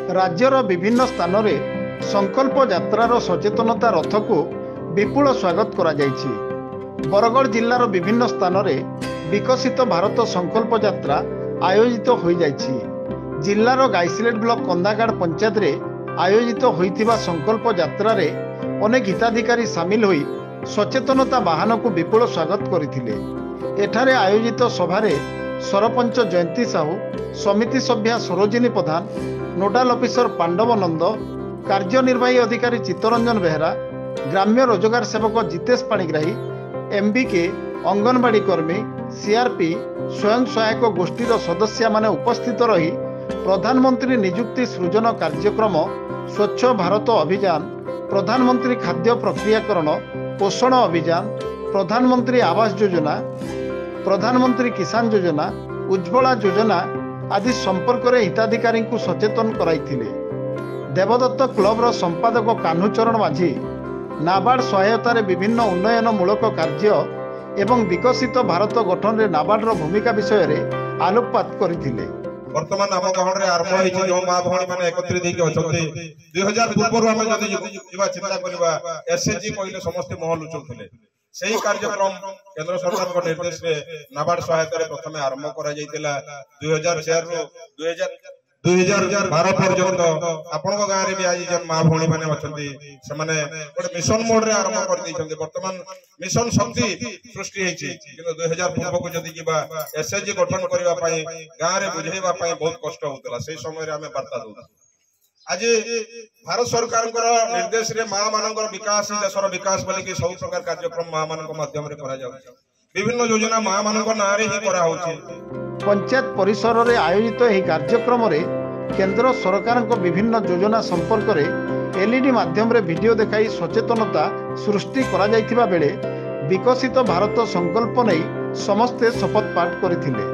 राज्यर विभिन्न स्थान रे संकल्प यात्रार सचेतनता रथ को विपुल स्वागत करा जायछि। बरगढ़ जिल्लार विभिन्न स्थान रे विकसित भारत संकल्प यात्रा आयोजित होई जायछि। जिल्लार गाइसिलेट ब्लॉक कंदागाड़ पंचायत रे आयोजित होइथिबा संकल्प यात्रा रे अनेक हिताधिकारी सामिल होई सचेतनता वाहन को विपुल स्वागत करथिले। एठारे आयोजित सभारे सरपंच जयंती साहू, समिति सभ्या सरोजिनी प्रधान, नोडाल ऑफिसर पांडव नंद, कार्यनिर्वाही अधिकारी चित्तरंजन बेहरा, ग्राम्य रोजगार सेवक जितेश पाणिग्राही, एमबीके, अंगनवाड़ी कर्मी, सीआरपी, स्वयं सहायक गोष्ठीर सदस्य माने उपस्थित रही प्रधानमंत्री नियुक्ति सृजन कार्यक्रम, स्वच्छ भारत अभियान, प्रधानमंत्री खाद्य प्रक्रियाकरण पोषण अभियान, प्रधानमंत्री आवास योजना, प्रधानमंत्री किसान योजना, उज्ज्वला योजना आदि संपर्क में हिताधिकारी को सचेतन कराइथिले। देवदत्त क्लबर संपादक कान्हूचरण माझी नाबार्ड सहायतार विभिन्न उन्नयनमूलक कार्य एवं विकसित भारत गठन में नाबार्डर भूमिका विषय में आलोकपात करथिले। वर्तमान आम गाँव में आरंभ होती जो माँ भौणी मैंने एकत्रित होती 2000 पूर्व आम चिंता करवा एसएचजी कहले समस्ते मुह लुचाउथिले। सही कार्यक्रम केंद्र सरकार निर्देश में नाबार्ड सहायता प्रथम आरंभ कर 2004 रु 2012 पर्यंत आपण गाँव में भी आज जन माँ भौणी मैंने अच्छा गोटे मिशन मोड रे आरंभ कर दैछन्ते। वर्तमान मिशन शक्ति सृष्टि होती 2000 पूर्व को जदि एसएचजी गठन करने गाँव में बुझेवा बहुत कष्ट होता से समय आम वार्ता दौर। आज भारत सरकार निर्देश रे माँ मान विकास देशर विकास बोलिकी सब प्रकार कार्यक्रम माँ मान माध्यम विभिन्न योजना माँ मान ना ही कराई। पंचायत परिसर रे आयोजित यह कार्यक्रम रे केंद्र सरकार विभिन्न योजना संपर्क में एलईडी माध्यम रे वीडियो देखाई सचेतनता सृष्टि करा जायथिबा बेले विकसित भारत संकल्प नहीं समस्ते शपथ पाठ करथिले।